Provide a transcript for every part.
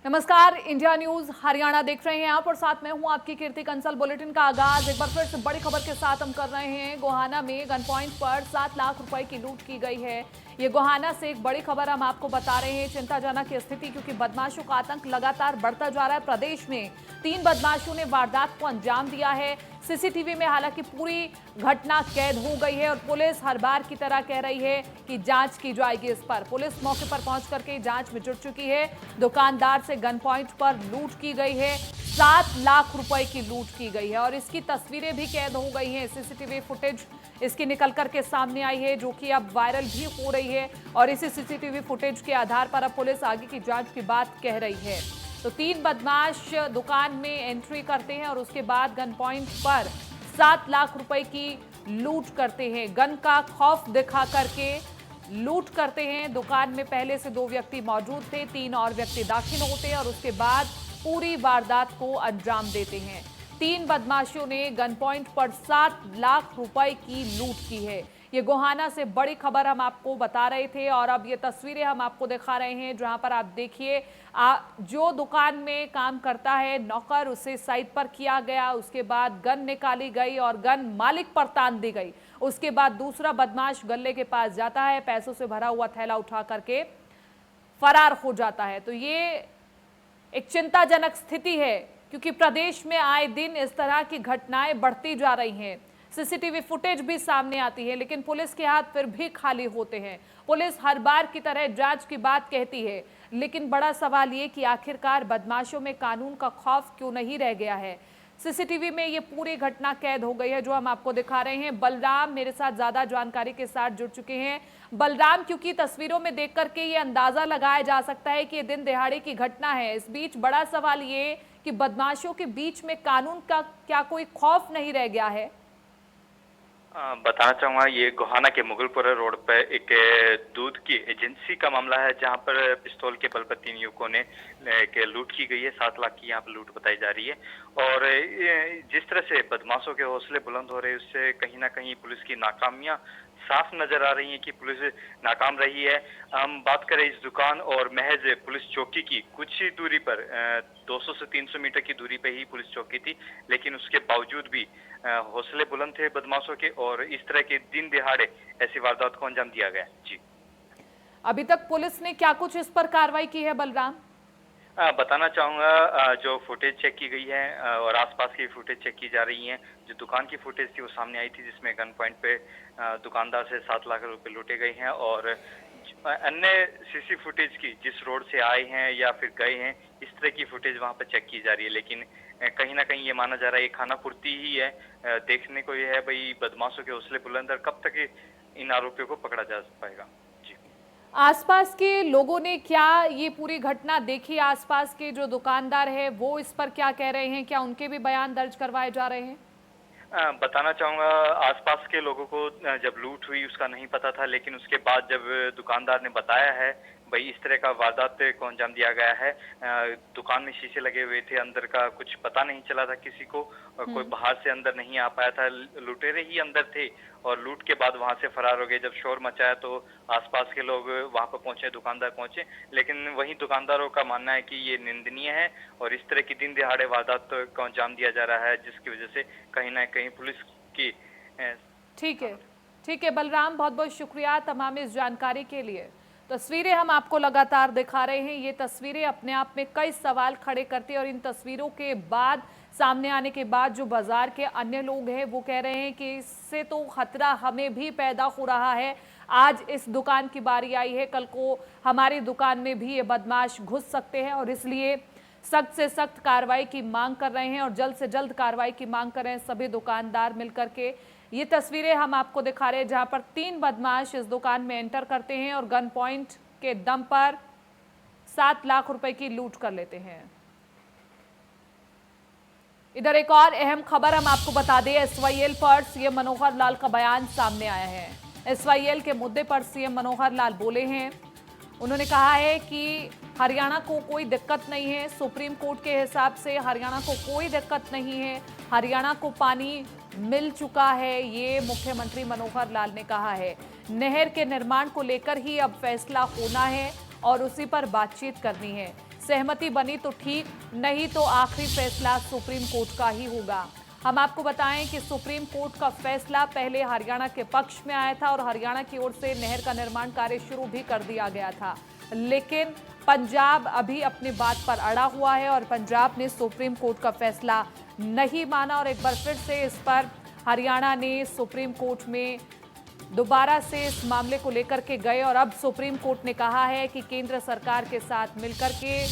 नमस्कार, India news Haryana देख रहे हैं आप और साथ में हूं आपकी कीर्ति कंसल। बुलेटिन का आगाज एक बार फिर से बड़ी खबर के साथ हम कर रहे हैं। गोहाना में गन पॉइंट पर 7 लाख रुपए की लूट की गई है। ये गोहाना से एक बड़ी खबर हम आपको बता रहे हैं। चिंताजनक स्थिति, क्योंकि बदमाशों का आतंक लगातार बढ़ता जा रहा है। प्रदेश में 3 बदमाशों ने वारदात को अंजाम दिया है। सीसीटीवी में हालांकि पूरी घटना कैद हो गई है और पुलिस हर बार की तरह कह रही है कि जांच की जाएगी। इस पर पुलिस मौके पर पहुंच करके जांच में जुट चुकी है। दुकानदार से गन पॉइंट पर लूट की गई है। 7 लाख रुपए की लूट की गई है और इसकी तस्वीरें भी कैद हो गई हैं। सीसीटीवी फुटेज इसकी निकल करके सामने आई है, जो कि अब वायरल भी हो रही है और इसी सीसीटीवी फुटेज के आधार पर अब पुलिस आगे की जांच की बात कह रही है। तो 3 बदमाश दुकान में एंट्री करते हैं और उसके बाद गन पॉइंट पर 7 लाख रुपए की लूट करते हैं। गन का खौफ दिखा करके लूट करते हैं। दुकान में पहले से 2 व्यक्ति मौजूद थे, 3 और व्यक्ति दाखिल होते हैं और उसके बाद पूरी वारदात को अंजाम देते हैं। 3 बदमाशों ने गन पॉइंट पर 7 लाख रुपए की लूट की है। ये गोहाना से बड़ी खबर हम आपको बता रहे थे और अब ये तस्वीरें हम आपको दिखा रहे हैं, जहां पर आप देखिए जो दुकान में काम करता है नौकर, उसे साइड पर किया गया। उसके बाद गन निकाली गई और गन मालिक पर तान दी गई। उसके बाद दूसरा बदमाश गल्ले के पास जाता है, पैसों से भरा हुआ थैला उठा करके फरार हो जाता है। तो ये एक चिंताजनक स्थिति है, क्योंकि प्रदेश में आए दिन इस तरह की घटनाएं बढ़ती जा रही हैं। सीसीटीवी फुटेज भी सामने आती है, लेकिन पुलिस के हाथ फिर भी खाली होते हैं। पुलिस हर बार की तरह जांच की बात कहती है, लेकिन बड़ा सवाल ये कि आखिरकार बदमाशों में कानून का खौफ क्यों नहीं रह गया है। सीसीटीवी में ये पूरी घटना कैद हो गई है, जो हम आपको दिखा रहे हैं। बलराम मेरे साथ ज्यादा जानकारी के साथ जुड़ चुके हैं। बलराम, क्योंकि तस्वीरों में देख करके ये अंदाजा लगाया जा सकता है कि ये दिन दिहाड़े की घटना है। इस बीच बड़ा सवाल ये कि बदमाशों के बीच में कानून का क्या कोई खौफ नहीं रह गया है? बताना चाहूँगा, ये गोहाना के मुगलपुरा रोड पर एक दूध की एजेंसी का मामला है, जहां पर पिस्तौल के बल पर 3 युवकों ने लूट की गई है। 7 लाख की यहाँ पर लूट बताई जा रही है और जिस तरह से बदमाशों के हौसले बुलंद हो रहे हैं, उससे कहीं ना कहीं पुलिस की नाकामियां साफ नजर आ रही है कि पुलिस नाकाम रही है। हम बात करें इस दुकान और महज पुलिस चौकी की, कुछ ही दूरी पर 200 से 300 मीटर की दूरी पे ही पुलिस चौकी थी, लेकिन उसके बावजूद भी हौसले बुलंद थे बदमाशों के और इस तरह के दिन दिहाड़े ऐसी वारदात को अंजाम दिया गया। जी, अभी तक पुलिस ने क्या कुछ इस पर कार्रवाई की है बलराम? बताना चाहूँगा, जो फुटेज चेक की गई है और आसपास की फुटेज चेक की जा रही है। जो दुकान की फुटेज थी वो सामने आई थी, जिसमें गन पॉइंट पे दुकानदार से 7 लाख रुपए लूटे गए हैं और अन्य सीसी फुटेज की, जिस रोड से आए हैं या फिर गए हैं, इस तरह की फुटेज वहां पर चेक की जा रही है। लेकिन कहीं ना कहीं ये माना जा रहा है ये खाना पूर्ति ही है। देखने को ये है भाई, बदमाशों के हौसले बुलंद और कब तक इन आरोपियों को पकड़ा जा पाएगा। आसपास के लोगों ने क्या ये पूरी घटना देखी? आसपास के जो दुकानदार है वो इस पर क्या कह रहे हैं? क्या उनके भी बयान दर्ज करवाए जा रहे हैं? बताना चाहूँगा, आसपास के लोगों को जब लूट हुई उसका नहीं पता था, लेकिन उसके बाद जब दुकानदार ने बताया है भाई इस तरह का वारदात को अंजाम दिया गया है, दुकान में शीशे लगे हुए थे, अंदर का कुछ पता नहीं चला था किसी को, कोई बाहर से अंदर नहीं आ पाया था, लुटेरे ही अंदर थे और लूट के बाद वहां से फरार हो गए। जब शोर मचाया तो आसपास के लोग वहां पर पहुंचे, दुकानदार पहुंचे, लेकिन वहीं दुकानदारों का मानना है कि ये निंदनीय है और इस तरह की दिन दिहाड़े वारदात को अंजाम दिया जा रहा है, जिसकी वजह से कहीं ना कहीं पुलिस की। ठीक है बलराम, बहुत बहुत शुक्रिया तमाम इस जानकारी के लिए। तस्वीरें हम आपको लगातार दिखा रहे हैं। ये तस्वीरें अपने आप में कई सवाल खड़े करती हैं और इन तस्वीरों के बाद, सामने आने के बाद, जो बाजार के अन्य लोग हैं वो कह रहे हैं कि इससे तो खतरा हमें भी पैदा हो रहा है। आज इस दुकान की बारी आई है, कल को हमारी दुकान में भी ये बदमाश घुस सकते हैं और इसलिए सख्त से सख्त कार्रवाई की मांग कर रहे हैं और जल्द से जल्द कार्रवाई की मांग कर रहे हैं सभी दुकानदार मिलकर के। ये तस्वीरें हम आपको दिखा रहे हैं, जहां पर 3 बदमाश इस दुकान में एंटर करते हैं और गन पॉइंट के दम पर 7 लाख रुपए की लूट कर लेते हैं। इधर एक और अहम खबर हम आपको बता दें, एसवाईएल पर सीएम मनोहर लाल का बयान सामने आया है। एसवाईएल के मुद्दे पर सीएम मनोहर लाल बोले हैं। उन्होंने कहा है कि हरियाणा को कोई दिक्कत नहीं है, सुप्रीम कोर्ट के हिसाब से हरियाणा को कोई दिक्कत नहीं है, हरियाणा को पानी मिल चुका है, ये मुख्यमंत्री मनोहर लाल ने कहा है। नहर के निर्माण को लेकर ही अब फैसला होना है और उसी पर बातचीत करनी है। सहमति बनी तो ठीक, नहीं तो आखिरी फैसला सुप्रीम कोर्ट का ही होगा। हम आपको बताएं कि सुप्रीम कोर्ट का फैसला पहले हरियाणा के पक्ष में आया था और हरियाणा की ओर से नहर का निर्माण कार्य शुरू भी कर दिया गया था, लेकिन पंजाब अभी अपनी बात पर अड़ा हुआ है और पंजाब ने सुप्रीम कोर्ट का फैसला नहीं माना और एक बार फिर से इस पर हरियाणा ने सुप्रीम कोर्ट में दोबारा से इस मामले को लेकर के गए और अब सुप्रीम कोर्ट ने कहा है कि केंद्र सरकार के साथ मिलकर के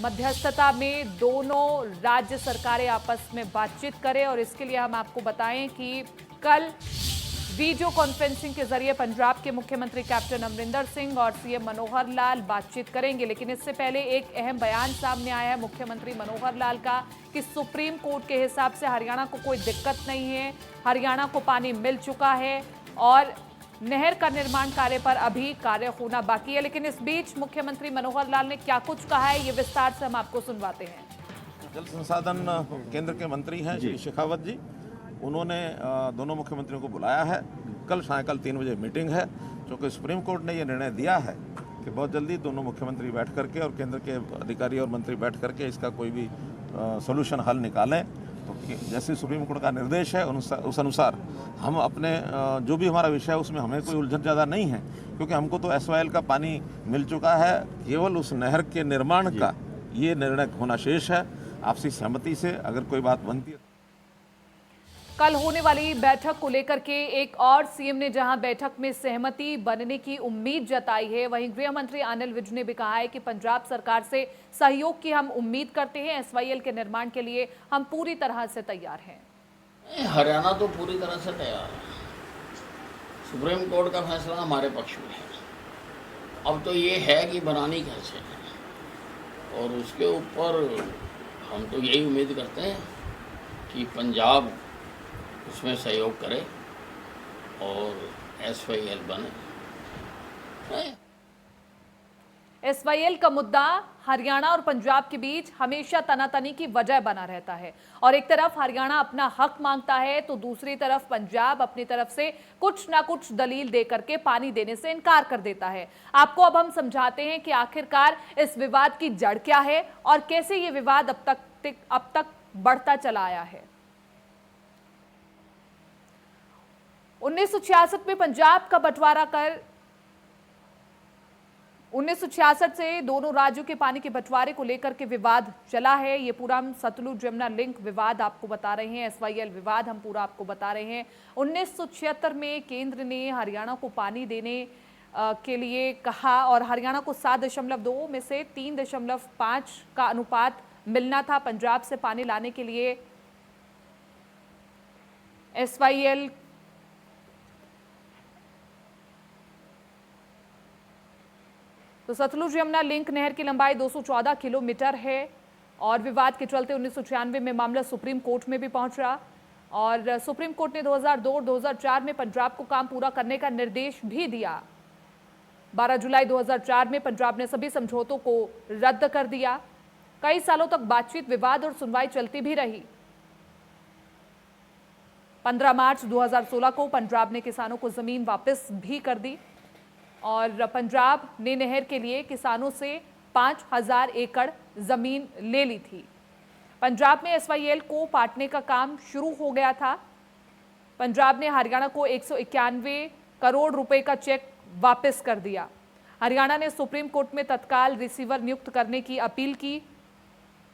मध्यस्थता में दोनों राज्य सरकारें आपस में बातचीत करें। और इसके लिए हम आपको बताएं कि कल वीडियो कॉन्फ्रेंसिंग के जरिए पंजाब के मुख्यमंत्री कैप्टन अमरिंदर सिंह और सीएम मनोहर लाल बातचीत करेंगे, लेकिन इससे पहले एक अहम बयान सामने आया है मुख्यमंत्री मनोहर लाल का कि सुप्रीम कोर्ट के हिसाब से हरियाणा को कोई दिक्कत नहीं है, हरियाणा को पानी मिल चुका है और नहर का निर्माण कार्य पर अभी कार्य होना बाकी है। लेकिन इस बीच मुख्यमंत्री मनोहर लाल ने क्या कुछ कहा है, ये विस्तार से हम आपको सुनवाते हैं। जल संसाधन केंद्र के मंत्री हैं श्री शेखावत जी, उन्होंने दोनों मुख्यमंत्रियों को बुलाया है। कल सायंकाल 3 बजे मीटिंग है, क्योंकि सुप्रीम कोर्ट ने ये निर्णय दिया है कि बहुत जल्दी दोनों मुख्यमंत्री बैठ करके और केंद्र के अधिकारी और मंत्री बैठ करके इसका कोई भी सोल्यूशन हल निकालें। तो जैसे सुप्रीम कोर्ट का निर्देश है उस अनुसार हम अपने जो भी हमारा विषय है उसमें हमें कोई उलझन ज़्यादा नहीं है, क्योंकि हमको तो SYL का पानी मिल चुका है। केवल उस नहर के निर्माण का ये निर्णय होना शेष है। आपसी सहमति से अगर कोई बात बनती है। कल होने वाली बैठक को लेकर के एक और सीएम ने जहां बैठक में सहमति बनने की उम्मीद जताई है, वहीं गृह मंत्री अनिल विज ने भी कहा है कि पंजाब सरकार से सहयोग की हम उम्मीद करते हैं। SYL के निर्माण के लिए हम पूरी तरह से तैयार हैं। हरियाणा तो पूरी तरह से तैयार है। सुप्रीम कोर्ट का फैसला हमारे पक्ष में है। अब तो ये है कि बनानी कैसे है, और उसके ऊपर हम तो यही उम्मीद करते हैं कि पंजाब उसमें सहयोग करे और SYL बने। SYL का मुद्दा हरियाणा और पंजाब के बीच हमेशा तनातनी की वजह बना रहता है और एक तरफ हरियाणा अपना हक मांगता है तो दूसरी तरफ पंजाब अपनी तरफ से कुछ ना कुछ दलील देकर के पानी देने से इनकार कर देता है। आपको अब हम समझाते हैं कि आखिरकार इस विवाद की जड़ क्या है और कैसे ये विवाद अब तक बढ़ता चला आया है। 1966 में पंजाब का बंटवारा कर 1966 से दोनों राज्यों के पानी के बंटवारे को लेकर के विवाद चला है। ये पूरा हम सतलुज यमुना लिंक विवाद आपको बता रहे हैं, SYL विवाद हम पूरा आपको बता रहे हैं। 1976 में केंद्र ने हरियाणा को पानी देने के लिए कहा और हरियाणा को 7.2 में से 3.5 का अनुपात मिलना था पंजाब से पानी लाने के लिए। SYL तो सतलुज यमुना लिंक नहर की लंबाई 214 किलोमीटर है और विवाद के चलते 1996 में मामला सुप्रीम कोर्ट में भी पहुंचा और सुप्रीम कोर्ट ने 2002 और 2004 में पंजाब को काम पूरा करने का निर्देश भी दिया। 12 जुलाई 2004 में पंजाब ने सभी समझौतों को रद्द कर दिया। कई सालों तक बातचीत, विवाद और सुनवाई चलती भी रही। 15 मार्च 2016 को पंजाब ने किसानों को जमीन वापस भी कर दी और पंजाब ने नहर के लिए किसानों से 5000 एकड़ जमीन ले ली थी। पंजाब में SYL को पाटने का काम शुरू हो गया था। पंजाब ने हरियाणा को 191 करोड़ रुपए का चेक वापस कर दिया। हरियाणा ने सुप्रीम कोर्ट में तत्काल रिसीवर नियुक्त करने की अपील की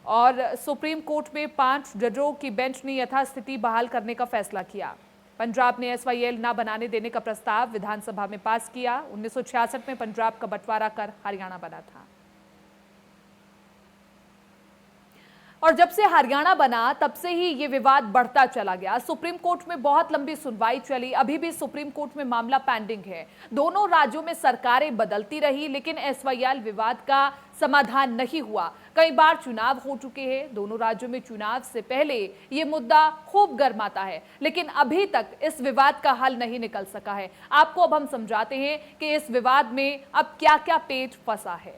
और सुप्रीम कोर्ट में 5 जजों की बेंच ने यथास्थिति बहाल करने का फैसला किया। पंजाब ने SYL ना बनाने देने का प्रस्ताव विधानसभा में पास किया। 1966 में पंजाब का बंटवारा कर हरियाणा बना था और जब से हरियाणा बना तब से ही ये विवाद बढ़ता चला गया। सुप्रीम कोर्ट में बहुत लंबी सुनवाई चली, अभी भी सुप्रीम कोर्ट में मामला पेंडिंग है। दोनों राज्यों में सरकारें बदलती रही लेकिन SYL विवाद का समाधान नहीं हुआ। कई बार चुनाव हो चुके हैं, दोनों राज्यों में चुनाव से पहले ये मुद्दा खूब गर्माता है लेकिन अभी तक इस विवाद का हल नहीं निकल सका है। आपको अब हम समझाते हैं कि इस विवाद में अब क्या क्या पेच फंसा है।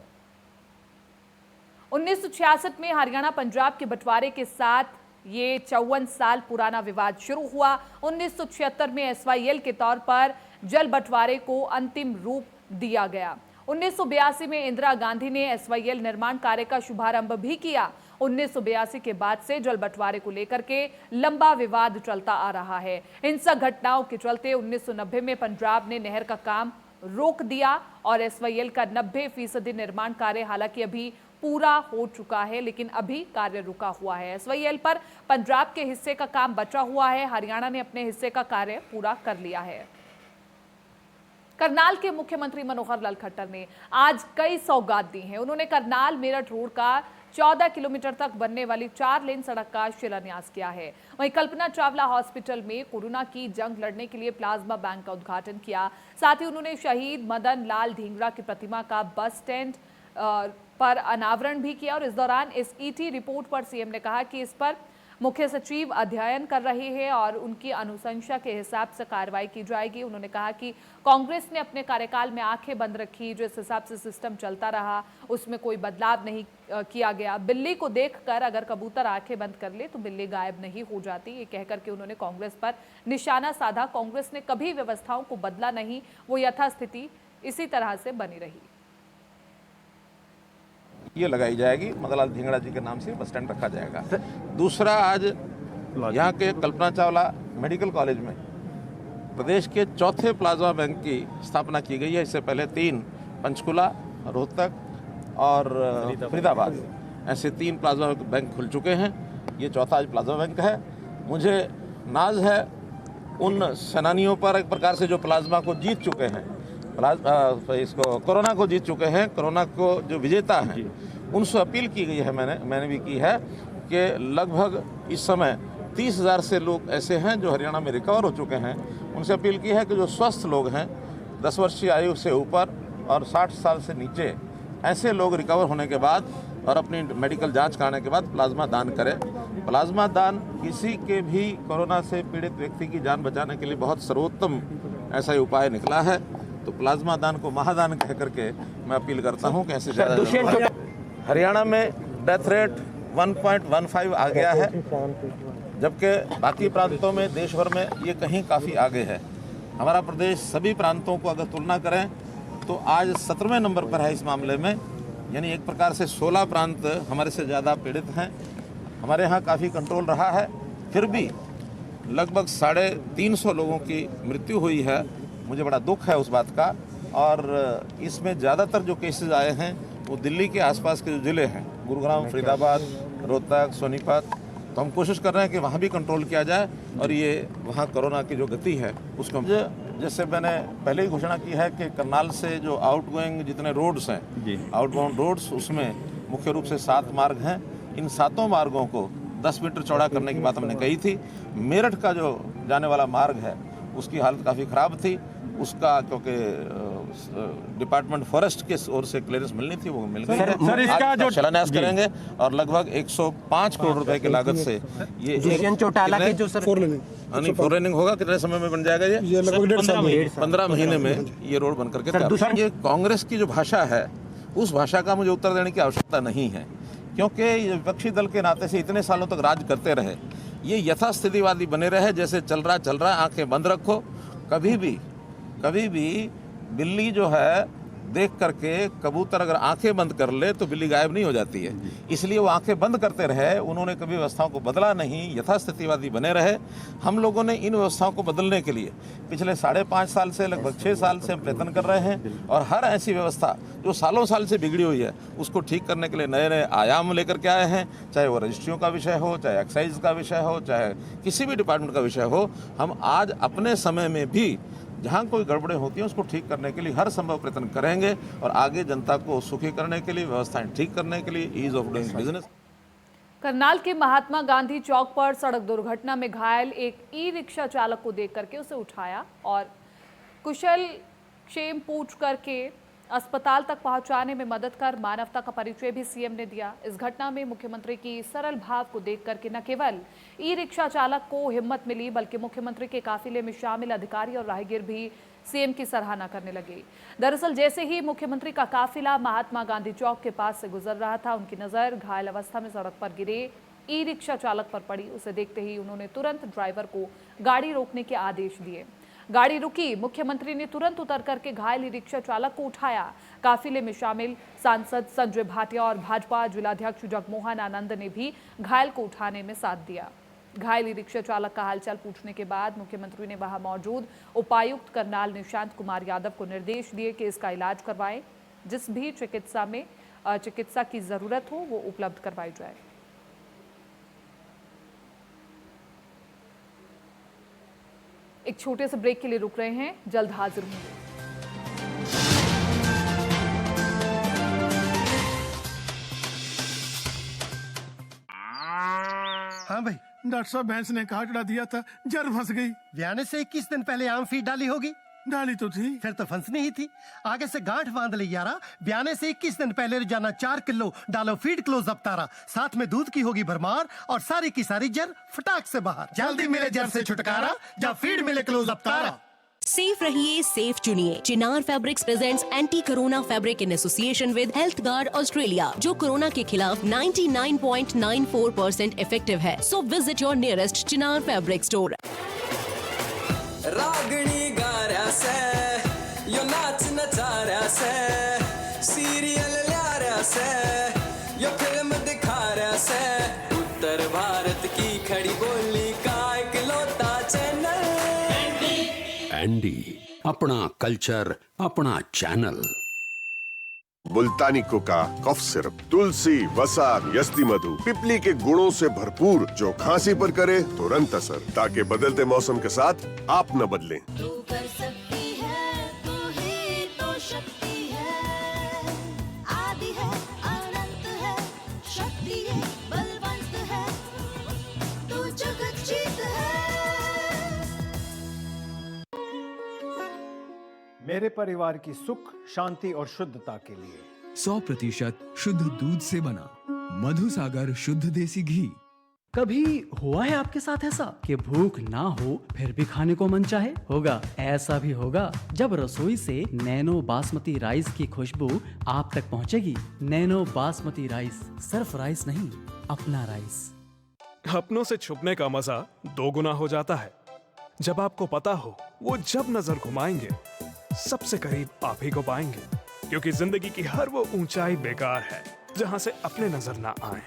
1966 में हरियाणा पंजाब के बंटवारे के साथ ये 54 साल पुराना विवाद शुरू हुआ। 1976 में SYL के तौर पर जल बंटवारे को अंतिम रूप दिया गया। 1982 में इंदिरा गांधी ने एसवाईएल निर्माण कार्य का शुभारंभ भी किया। 1982 के बाद से जल बंटवारे को लेकर के लंबा विवाद चलता आ रहा है। हिंसक घटनाओं के चलते 1990 में पंजाब ने नहर का काम रोक दिया और एसवाईएल का 90% निर्माण कार्य हालांकि अभी पूरा हो चुका है, लेकिन अभी कार्य रुका हुआ है। एसवाईएल पर पंजाब के हिस्से का काम बचा हुआ है। हरियाणा ने अपने हिस्से का कार्य पूरा कर लिया है। करनाल के मुख्यमंत्री मनोहर लाल खट्टर ने आज कई सौगात दी हैं। उन्होंने करनाल मेरठ रोड का 14 किलोमीटर तक बनने वाली 4 लेन सड़क का शिलान्यास किया है। वहीं कल्पना चावला हॉस्पिटल में कोरोना की जंग लड़ने के लिए प्लाज्मा बैंक का उद्घाटन किया। साथ ही उन्होंने शहीद मदन लाल ढींगरा की प्रतिमा का बस स्टैंड पर अनावरण भी किया और इस दौरान इस ईटी रिपोर्ट पर सीएम ने कहा कि इस पर मुख्य सचिव अध्ययन कर रहे हैं और उनकी अनुशंसा के हिसाब से कार्रवाई की जाएगी। उन्होंने कहा कि कांग्रेस ने अपने कार्यकाल में आंखें बंद रखी, जिस हिसाब से सिस्टम चलता रहा उसमें कोई बदलाव नहीं किया गया। बिल्ली को देखकर अगर कबूतर आंखें बंद कर ले तो बिल्ली गायब नहीं हो जाती, ये कहकर के उन्होंने कांग्रेस पर निशाना साधा। कांग्रेस ने कभी व्यवस्थाओं को बदला नहीं, वो यथास्थिति इसी तरह से बनी रही। ये लगाई जाएगी, मदनलाल ढींगरा जी के नाम से बस स्टैंड रखा जाएगा। दूसरा, आज यहाँ के कल्पना चावला मेडिकल कॉलेज में प्रदेश के चौथे प्लाज्मा बैंक की स्थापना की गई है। इससे पहले 3 पंचकुला, रोहतक और फरीदाबाद ऐसे 3 प्लाज्मा बैंक खुल चुके हैं। ये चौथा आज प्लाज्मा बैंक है। मुझे नाज है उन सेनानियों पर एक प्रकार से जो प्लाज्मा को जीत चुके हैं, इसको कोरोना को जीत चुके हैं, कोरोना को जो विजेता हैं, उनसे अपील की गई है, मैंने भी की है कि लगभग इस समय 30,000 से लोग ऐसे हैं जो हरियाणा में रिकवर हो चुके हैं। उनसे अपील की है कि जो स्वस्थ लोग हैं, 10 वर्षीय आयु से ऊपर और 60 साल से नीचे, ऐसे लोग रिकवर होने के बाद और अपनी मेडिकल जांच कराने के बाद प्लाज्मा दान करें। प्लाज्मा दान किसी के भी कोरोना से पीड़ित व्यक्ति की जान बचाने के लिए बहुत सर्वोत्तम ऐसा ही उपाय निकला है। तो प्लाज्मा दान को महादान कह करके मैं अपील करता हूं कि ऐसे ज़्यादा। हरियाणा में डेथ रेट 1.15 आ गया है, जबकि बाकी प्रांतों में देश भर में ये कहीं काफ़ी आगे है। हमारा प्रदेश सभी प्रांतों को अगर तुलना करें तो आज 17वें नंबर पर है इस मामले में, यानी एक प्रकार से 16 प्रांत हमारे से ज़्यादा पीड़ित हैं। हमारे यहाँ काफ़ी कंट्रोल रहा है, फिर भी लगभग 350 लोगों की मृत्यु हुई है। मुझे बड़ा दुख है उस बात का। और इसमें ज़्यादातर जो केसेस आए हैं वो दिल्ली के आसपास के जो ज़िले हैं, गुरुग्राम, फरीदाबाद, रोहतक, सोनीपत, तो हम कोशिश कर रहे हैं कि वहाँ भी कंट्रोल किया जाए और ये वहाँ कोरोना की जो गति है उसको, जैसे मैंने पहले ही घोषणा की है कि करनाल से जो आउटगोइंग जितने रोड्स हैं, आउटबाउंड रोड्स, उसमें मुख्य रूप से 7 मार्ग हैं। इन 7 मार्गों को 10 मीटर चौड़ा करने की बात हमने कही थी। मेरठ का जो जाने वाला मार्ग है उसकी हालत काफ़ी ख़राब थी, उसका क्योंकि डिपार्टमेंट फॉरेस्ट के ओर से क्लियरेंस मिलनी थी, वो मिल गई है। सर, इसका जो शिलान्यास करेंगे और लगभग 105 करोड़ रुपए की लागत से ये चौटाला के जो सर 4 लेनिंग होगा। कितने समय में बन जाएगा? ये लगभग 15 महीने में ये रोड बन करके। ये कांग्रेस की जो भाषा है उस भाषा का मुझे उत्तर देने की आवश्यकता नहीं है, क्योंकि ये विपक्षी दल के नाते से इतने सालों तक राज करते रहे। ये यथास्थितिवादी बने रहे, जैसे चल रहा, आंखें बंद रखो। कभी भी बिल्ली जो है देख करके कबूतर अगर आंखें बंद कर ले तो बिल्ली गायब नहीं हो जाती है। इसलिए वो आंखें बंद करते रहे, उन्होंने कभी व्यवस्थाओं को बदला नहीं, यथास्थितिवादी बने रहे। हम लोगों ने इन व्यवस्थाओं को बदलने के लिए पिछले 5.5 साल से लगभग 6 साल से हम प्रयत्न कर रहे हैं और हर ऐसी व्यवस्था जो सालों साल से बिगड़ी हुई है उसको ठीक करने के लिए नए नए आयाम लेकर के आए हैं। चाहे वो रजिस्ट्रियों का विषय हो, चाहे एक्साइज का विषय हो, चाहे किसी भी डिपार्टमेंट का विषय हो, हम आज अपने समय में भी जहाँ कोई गड़बड़ें होती हैं उसको ठीक करने के लिए हर संभव प्रयत्न करेंगे और आगे जनता को सुखी करने के लिए, व्यवस्थाएं ठीक करने के लिए, ease of doing business. Karnal के महात्मा गांधी चौक पर सड़क दुर्घटना में घायल एक ई-रिक्शा चालक को देख करके उसे उठाया और कुशल क्षेम पूछ करके अस्पताल तक पहुंचाने में मदद कर मानवता का परिचय भी सीएम ने दिया। इस घटना में मुख्यमंत्री की सरल भाव को देख करके न केवल ई-रिक्शा चालक को हिम्मत मिली, बल्कि मुख्यमंत्री के काफिले में शामिल अधिकारी और राहगीर भी सीएम की सराहना करने लगे। दरअसल जैसे ही मुख्यमंत्री का काफिला महात्मा गांधी चौक के पास से गुजर रहा था, उनकी नजर घायल अवस्था में सड़क पर गिरे ई-रिक्शा चालक पर पड़ी। उसे देखते ही उन्होंने तुरंत ड्राइवर को गाड़ी रोकने के आदेश दिए। गाड़ी रुकी, मुख्यमंत्री ने तुरंत उतर करके घायल ई रिक्शा चालक को उठाया। काफिले में शामिल सांसद संजय भाटिया और भाजपा जिलाध्यक्ष जगमोहन आनंद ने भी घायल को उठाने में साथ दिया। घायल ई रिक्शा चालक का हालचाल पूछने के बाद मुख्यमंत्री ने वहां मौजूद उपायुक्त करनाल निशांत कुमार यादव को निर्देश दिए कि इसका इलाज करवाएं। जिस भी चिकित्सा की जरूरत हो वो उपलब्ध करवाई जाए। एक छोटे से ब्रेक के लिए रुक रहे हैं, जल्द हाजिर होंगे। हाँ भाई, डॉक्टर साहब भैंस ने कहा चढ़ा दिया था, जर फंस गई। ब्याने से 21 दिन पहले आम फीड डाली होगी। डाली तो थी, फिर तो फंसनी ही थी। आगे से गांठ बांध ली यारा। ब्याने से 21 दिन पहले रोजाना 4 किलो डालो फीड क्लोज अप तारा। साथ में दूध की होगी भरमार और सारी की सारी जर फटाक से बाहर। जल्दी मिले जर से छुटकारा, जब फीड मिले क्लोज अप तारा। सेफ रहिए, सेफ चुनिए। Chinar fabrics presents anti corona fabric in association with health guard Australia, जो कोरोना के खिलाफ 99.94% इफेक्टिव है। So visit your nearest Chinar fabric store. रागणी गाऱ्या से यो नाच नचाऱ्या से, सीरियल ल्याऱ्या से यो फिल्म दिखाऱ्या से, उत्तर भारत की खड़ी बोली का इकलौता चैनल एंडी, अपना कल्चर, अपना चैनल। मुल्तानी कोका कफ सिरप, तुलसी, वसा, यस्ती मधु, पिपली के गुणों से भरपूर, जो खांसी पर करे तुरंत असर, ताकि बदलते मौसम के साथ आप न बदलें। तू कर सकती है, तू ही तो शक्ति है, आदि है, अनंत है, शक्ति है, बलवंत है, तू जगत जीत है। मेरे परिवार की सुख, शांति और शुद्धता के लिए 100% शुद्ध दूध से बना मधुसागर शुद्ध देसी घी। कभी हुआ है आपके साथ ऐसा कि भूख ना हो फिर भी खाने को मन चाहे? होगा, ऐसा भी होगा जब रसोई से नैनो बासमती राइस की खुशबू आप तक पहुंचेगी। नैनो बासमती राइस सिर्फ राइस नहीं, अपना राइस। अपनों से छुपने का मजा 2 गुना हो जाता है जब आपको पता हो वो जब नजर घुमाएंगे सबसे करीब आप ही को पाएंगे, क्योंकि जिंदगी की हर वो ऊंचाई बेकार है जहां से अपने नजर ना आए।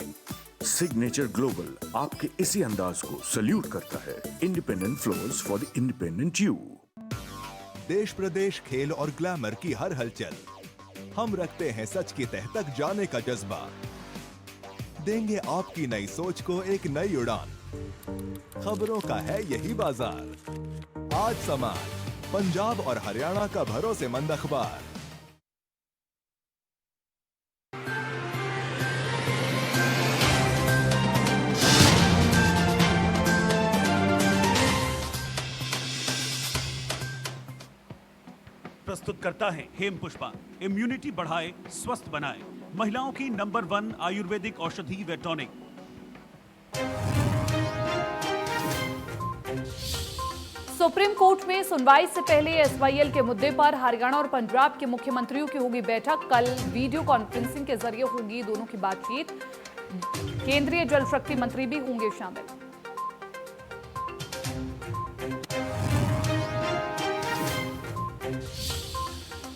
सिग्नेचर ग्लोबल आपके इसी अंदाज को सल्यूट करता है। Independent floors for the independent you. देश प्रदेश, खेल और ग्लैमर की हर हलचल, हम रखते हैं सच की तह तक जाने का जज्बा। देंगे आपकी नई सोच को एक नई उड़ान। खबरों का है यही बाजार। आज समाज, पंजाब और हरियाणा का भरोसेमंद अखबार। प्रस्तुत करता है हेम पुष्पा। इम्यूनिटी बढ़ाए, स्वस्थ बनाए, महिलाओं की नंबर 1 आयुर्वेदिक औषधि व टॉनिक। सुप्रीम कोर्ट में सुनवाई से पहले एसवाईएल के मुद्दे पर हरियाणा और पंजाब के मुख्यमंत्रियों की होगी बैठक। कल वीडियो कॉन्फ्रेंसिंग के जरिए होगी दोनों की बातचीत। केंद्रीय जल शक्ति मंत्री भी होंगे शामिल।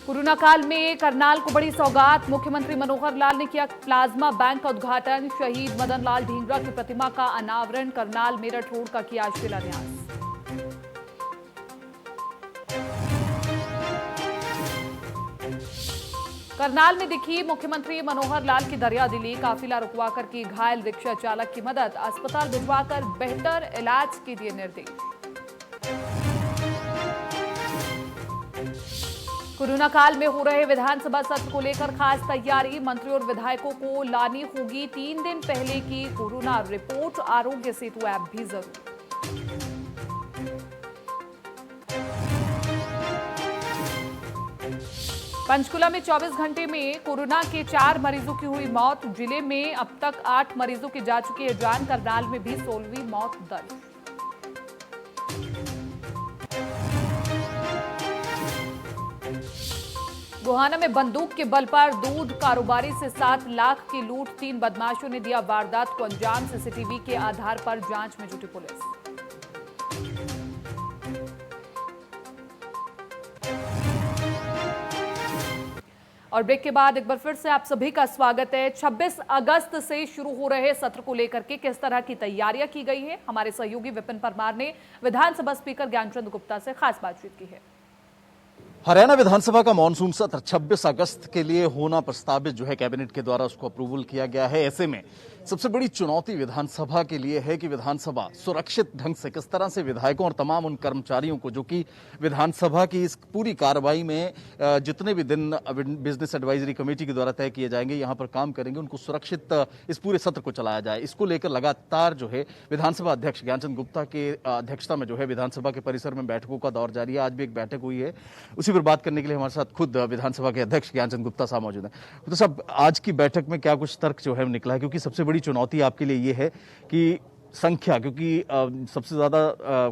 कोरोना काल में करनाल को बड़ी सौगात। मुख्यमंत्री मनोहर लाल ने किया प्लाज्मा बैंक का उद्घाटन। शहीद मदन लाल ढींगरा की प्रतिमा का अनावरण। करनाल मेरठ रोड का किया शिलान्यास। करनाल में दिखी मुख्यमंत्री मनोहर लाल की दरियादिली। काफिला रुकवाकर की घायल रिक्शा चालक की मदद। अस्पताल भिजवाकर बेहतर इलाज के दिए निर्देश। कोरोना काल में हो रहे विधानसभा सत्र को लेकर खास तैयारी। मंत्री और विधायकों को लानी होगी 3 दिन पहले की corona report. Aarogya Setu app भी जरूर। पंचकुला में 24 घंटे में कोरोना के 4 मरीजों की हुई मौत। जिले में अब तक 8 मरीजों की जा चुकी है जान। करनाल में भी 16वीं मौत दर्ज। गोहाना में बंदूक के बल पर दूध कारोबारी से 7 लाख की लूट। 3 बदमाशों ने दिया वारदात को अंजाम। सीसीटीवी के आधार पर जांच में जुटी पुलिस। और ब्रेक के बाद एक बार फिर से आप सभी का स्वागत है। 26 अगस्त से शुरू हो रहे सत्र को लेकर के किस तरह की तैयारियां की गई है, हमारे सहयोगी विपिन परमार ने विधानसभा स्पीकर ज्ञानचंद गुप्ता से खास बातचीत की है। हरियाणा विधानसभा का मॉनसून सत्र 26 अगस्त के लिए होना प्रस्तावित जो है कैबिनेट के द्वारा उसको अप्रूवल किया गया है। ऐसे में सबसे बड़ी चुनौती विधानसभा के लिए है कि विधानसभा सुरक्षित ढंग से किस तरह से विधायकों और तमाम उन कर्मचारियों को जो कि विधानसभा की इस पूरी कार्रवाई में जितने भी दिन बिजनेस एडवाइजरी कमेटी के द्वारा तय किए जाएंगे, यहां पर काम करेंगे, उनको सुरक्षित इस पूरे सत्र को चलाया जाए। इसको लेकर लगातार जो है विधानसभा अध्यक्ष ज्ञानचंद गुप्ता के अध्यक्षता में जो है विधानसभा के परिसर में बैठकों का दौर जारी है। आज भी एक बैठक हुई है, उसी पर बात करने के लिए हमारे साथ खुद विधानसभा के अध्यक्ष ज्ञानचंद गुप्ता साहब मौजूद हैं। तो साहब, आज की बैठक में क्या कुछ तर्क जो है निकला है, क्योंकि सबसे बड़ी चुनौती आपके लिए ये है कि संख्या, क्योंकि सबसे ज्यादा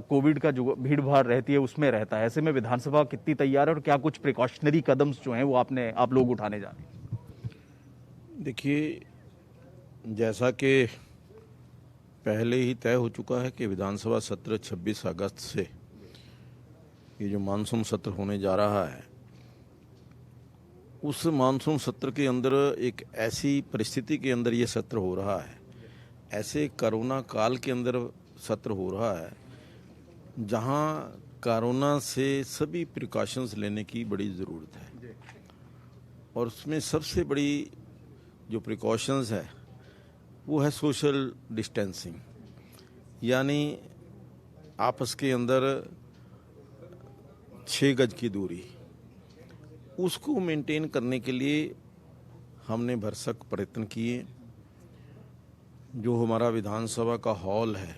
कोविड का जो भीड़ भाड़ रहती है उसमें रहता है। ऐसे में विधानसभा कितनी तैयार है और क्या कुछ प्रिकॉशनरी कदम जो हैं वो आप लोग उठाने जा रहे हैं? देखिए, जैसा कि पहले ही तय हो चुका है कि विधानसभा सत्र 26 अगस्त से ये जो मानसून सत्र होने जा रहा है, उस मानसून सत्र के अंदर एक ऐसी परिस्थिति के अंदर ये सत्र हो रहा है, ऐसे कोरोना काल के अंदर सत्र हो रहा है जहां कोरोना से सभी प्रिकॉशंस लेने की बड़ी ज़रूरत है। और उसमें सबसे बड़ी जो प्रिकॉशंस है वो है सोशल डिस्टेंसिंग, यानी आपस के अंदर 6 गज की दूरी, उसको मेंटेन करने के लिए हमने भरसक प्रयत्न किए। जो हमारा विधानसभा का हॉल है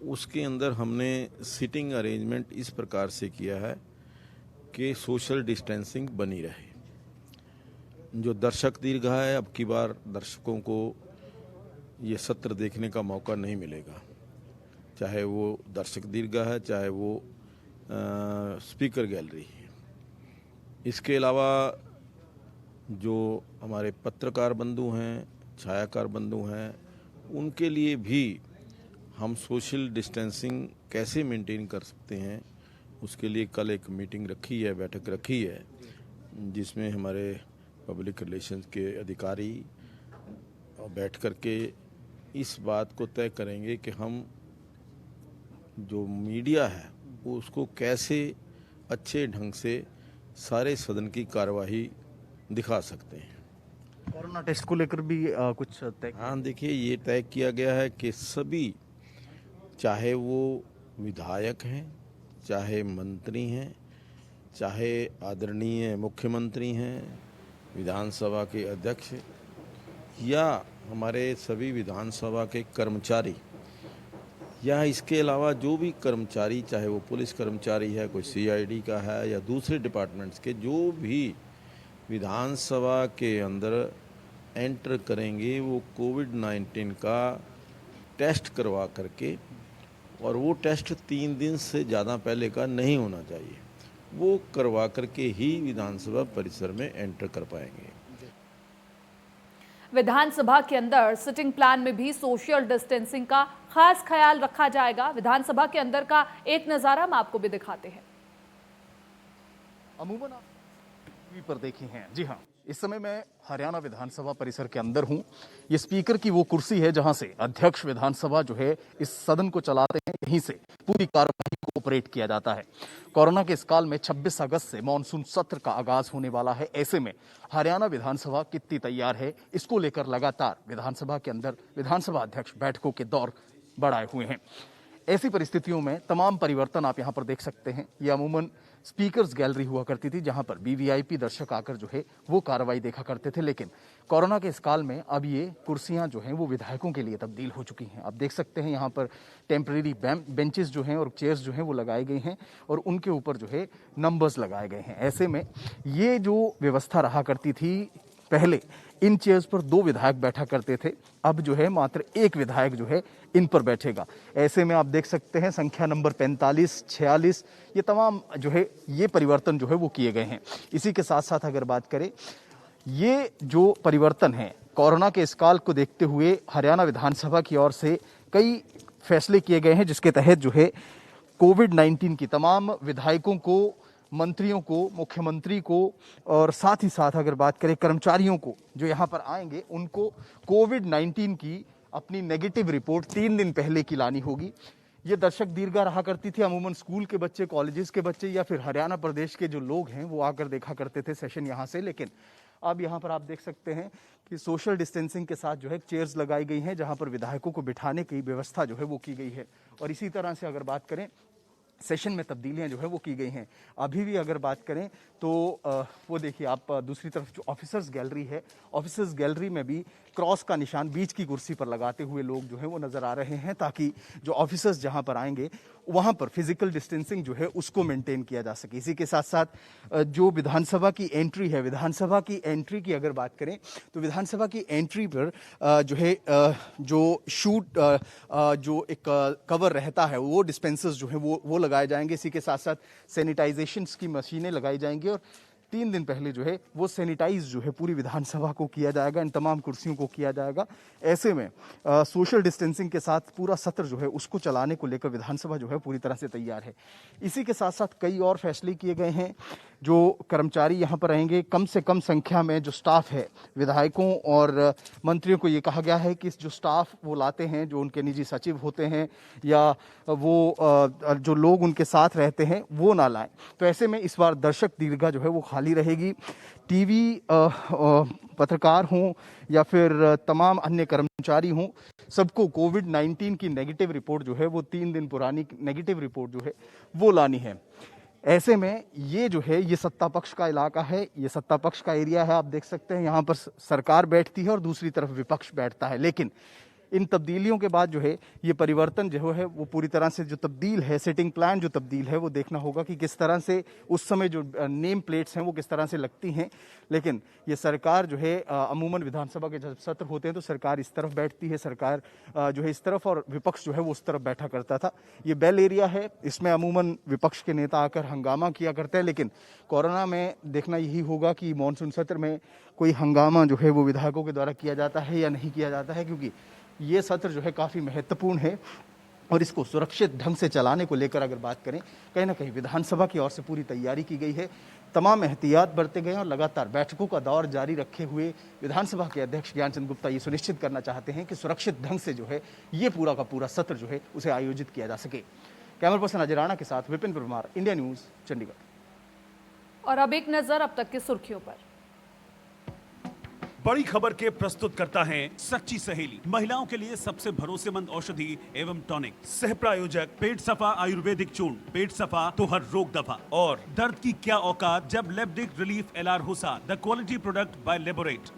उसके अंदर हमने सिटिंग अरेंजमेंट इस प्रकार से किया है कि सोशल डिस्टेंसिंग बनी रहे। जो दर्शक दीर्घा है, अब की बार दर्शकों को ये सत्र देखने का मौका नहीं मिलेगा, चाहे वो दर्शक दीर्घा है, चाहे वो स्पीकर गैलरी है। इसके अलावा जो हमारे पत्रकार बंधु हैं, छायाकार बंधु हैं, उनके लिए भी हम सोशल डिस्टेंसिंग कैसे मेंटेन कर सकते हैं, उसके लिए कल एक मीटिंग रखी है, बैठक रखी है, जिसमें हमारे पब्लिक रिलेशंस के अधिकारी बैठ करके इस बात को तय करेंगे कि हम जो मीडिया है उसको कैसे अच्छे ढंग से सारे सदन की कार्यवाही दिखा सकते हैं। कोरोना टेस्ट को लेकर भी कुछ तय? हाँ, देखिए, ये तय किया गया है कि सभी, चाहे वो विधायक हैं, चाहे मंत्री हैं, चाहे आदरणीय मुख्यमंत्री हैं, विधानसभा के अध्यक्ष या हमारे सभी विधानसभा के कर्मचारी, या इसके अलावा जो भी कर्मचारी, चाहे वो पुलिस कर्मचारी है, कोई सीआईडी का है या दूसरे डिपार्टमेंट्स के, जो भी विधानसभा के अंदर एंटर करेंगे वो कोविड-19 का टेस्ट करवा करके, और वो टेस्ट 3 दिन से ज़्यादा पहले का नहीं होना चाहिए, वो करवा करके ही विधानसभा परिसर में एंटर कर पाएंगे। विधानसभा के अंदर सिटिंग प्लान में भी सोशल डिस्टेंसिंग का खास ख्याल रखा जाएगा। विधानसभा के अंदर का एक नजारा हम आपको भी दिखाते हैं। अमूमन आप टीवी पर देखे हैं, जी हाँ, इस समय मैं हरियाणा विधानसभा परिसर के अंदर हूं। ये स्पीकर की वो कुर्सी है जहां से अध्यक्ष विधानसभा जो है इस सदन को चलाते हैं, यहीं से पूरी कार्यवाही को ऑपरेट किया जाता है। कोरोना के इस काल में 26 अगस्त से मानसून सत्र का आगाज होने वाला है। ऐसे में हरियाणा विधानसभा कितनी तैयार है, इसको लेकर लगातार विधानसभा के अंदर विधानसभा अध्यक्ष बैठकों के दौर बढ़ाए हुए हैं। ऐसी परिस्थितियों में तमाम परिवर्तन आप यहाँ पर देख सकते हैं। ये अमूमन स्पीकर्स गैलरी हुआ करती थी जहां पर वीवीआईपी दर्शक आकर जो है वो कार्रवाई देखा करते थे, लेकिन कोरोना के इस काल में अब ये कुर्सियां जो हैं वो विधायकों के लिए तब्दील हो चुकी हैं। आप देख सकते हैं यहाँ पर टेम्परेरी बेंचेस जो हैं और चेयर्स जो हैं वो लगाए गए हैं और उनके ऊपर जो है नंबर्स लगाए गए हैं। ऐसे में ये जो व्यवस्था रहा करती थी, पहले इन चेयर्स पर 2 विधायक बैठा करते थे, अब जो है मात्र 1 विधायक जो है इन पर बैठेगा। ऐसे में आप देख सकते हैं संख्या नंबर 45, 46, ये तमाम जो है ये परिवर्तन जो है वो किए गए हैं। इसी के साथ साथ अगर बात करें, ये जो परिवर्तन है कोरोना के इस काल को देखते हुए हरियाणा विधानसभा की ओर से कई फैसले किए गए हैं, जिसके तहत जो है कोविड-19 की तमाम विधायकों को मंत्रियों को, मुख्यमंत्री को और साथ ही साथ अगर बात करें कर्मचारियों को जो यहाँ पर आएंगे, उनको कोविड-19 की अपनी नेगेटिव रिपोर्ट 3 दिन पहले की लानी होगी। ये दर्शक दीर्घा रहा करती थी। अमूमन स्कूल के बच्चे, कॉलेजेस के बच्चे या फिर हरियाणा प्रदेश के जो लोग हैं वो आकर देखा करते थे सेशन यहाँ से। लेकिन अब यहाँ पर आप देख सकते हैं कि सोशल डिस्टेंसिंग के साथ जो है चेयर्स लगाई गई हैं जहाँ पर विधायकों को बिठाने की व्यवस्था जो है वो की गई है। और इसी तरह से अगर बात करें सेशन में तब्दीलियां जो है वो की गई हैं। अभी भी अगर बात करें तो वो देखिए आप दूसरी तरफ जो ऑफिसर्स गैलरी है, ऑफिसर्स गैलरी में भी क्रॉस का निशान बीच की कुर्सी पर लगाते हुए लोग जो है वो नज़र आ रहे हैं, ताकि जो ऑफिसर्स जहां पर आएंगे वहां पर फिजिकल डिस्टेंसिंग जो है उसको मेंटेन किया जा सके। इसी के साथ साथ जो विधानसभा की एंट्री है, विधानसभा की एंट्री की अगर बात करें तो विधानसभा की एंट्री पर जो है जो शूट जो एक कवर रहता है वो डिस्पेंसर्स जो है वो लगाए जाएंगे। इसी के साथ साथ सैनिटाइजेशन की मशीनें लगाई जाएंगी और 3 दिन पहले जो है वो सैनिटाइज जो है पूरी विधानसभा को किया जाएगा, इन तमाम कुर्सियों को किया जाएगा। ऐसे में सोशल डिस्टेंसिंग के साथ पूरा सत्र जो है उसको चलाने को लेकर विधानसभा जो है पूरी तरह से तैयार है। इसी के साथ साथ कई और फैसले किए गए हैं। जो कर्मचारी यहाँ पर रहेंगे, कम से कम संख्या में जो स्टाफ है, विधायकों और मंत्रियों को ये कहा गया है कि जो स्टाफ वो लाते हैं, जो उनके निजी सचिव होते हैं या वो जो लोग उनके साथ रहते हैं वो ना लाएं। तो ऐसे में इस बार दर्शक दीर्घा जो है वो खाली रहेगी। टीवी पत्रकार हों या फिर तमाम अन्य कर्मचारी हों, सबको कोविड-19 की नेगेटिव रिपोर्ट जो है वो 3 दिन पुरानी नेगेटिव रिपोर्ट जो है वो लानी है। ऐसे में ये जो है ये सत्ता पक्ष का इलाका है, ये सत्ता पक्ष का एरिया है। आप देख सकते हैं यहाँ पर सरकार बैठती है और दूसरी तरफ विपक्ष बैठता है। लेकिन इन तब्दीलियों के बाद जो है ये परिवर्तन जो है वो पूरी तरह से जो तब्दील है, सेटिंग प्लान जो तब्दील है वो देखना होगा कि किस तरह से उस समय जो नेम प्लेट्स हैं वो किस तरह से लगती हैं। लेकिन ये सरकार जो है अमूमन विधानसभा के जब सत्र होते हैं तो सरकार इस तरफ बैठती है, सरकार जो है इस तरफ और विपक्ष जो है वो उस तरफ बैठा करता था। ये बेल एरिया है, इसमें अमूमन विपक्ष के नेता आकर हंगामा किया करते हैं। लेकिन कोरोना में देखना यही होगा कि मानसून सत्र में कोई हंगामा जो है वो विधायकों के द्वारा किया जाता है या नहीं किया जाता है, क्योंकि ये सत्र जो है काफ़ी महत्वपूर्ण है और इसको सुरक्षित ढंग से चलाने को लेकर अगर बात करें, कहीं ना कहीं विधानसभा की ओर से पूरी तैयारी की गई है। तमाम एहतियात बरते गए और लगातार बैठकों का दौर जारी रखे हुए विधानसभा के अध्यक्ष ज्ञानचंद गुप्ता ये सुनिश्चित करना चाहते हैं कि सुरक्षित ढंग से जो है ये पूरा का पूरा सत्र जो है उसे आयोजित किया जा सके। कैमरा पर्सन अजय राणा के साथ विपिन परमार, इंडिया न्यूज़, चंडीगढ़। और अब एक नजर अब तक की सुर्खियों पर। बड़ी खबर के प्रस्तुत करता है सच्ची सहेली, महिलाओं के लिए सबसे भरोसेमंद औषधि एवं टॉनिक। सह प्रायोजक पेट सफा आयुर्वेदिक चूर्ण, पेट सफा तो हर रोग दफा। और दर्द की क्या औकात जब लेब्डिक रिलीफ एलआर होसा, द क्वालिटी प्रोडक्ट बाय लेबोरेट।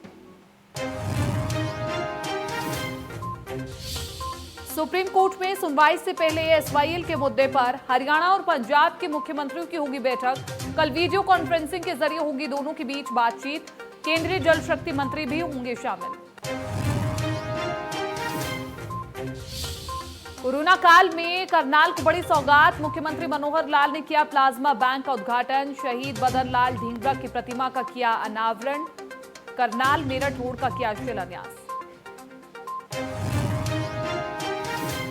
सुप्रीम कोर्ट में सुनवाई से पहले एसवाईएल के मुद्दे पर हरियाणा और पंजाब के मुख्यमंत्रियों की होगी बैठक। कल वीडियो कॉन्फ्रेंसिंग के जरिए होगी दोनों के बीच बातचीत। केंद्रीय जल शक्ति मंत्री भी होंगे शामिल। कोरोना काल में करनाल को बड़ी सौगात, मुख्यमंत्री मनोहर लाल ने किया प्लाज्मा बैंक का उद्घाटन। शहीद बदन लाल ढींगरा की प्रतिमा का किया अनावरण। करनाल मेरठ रोड का किया शिलान्यास।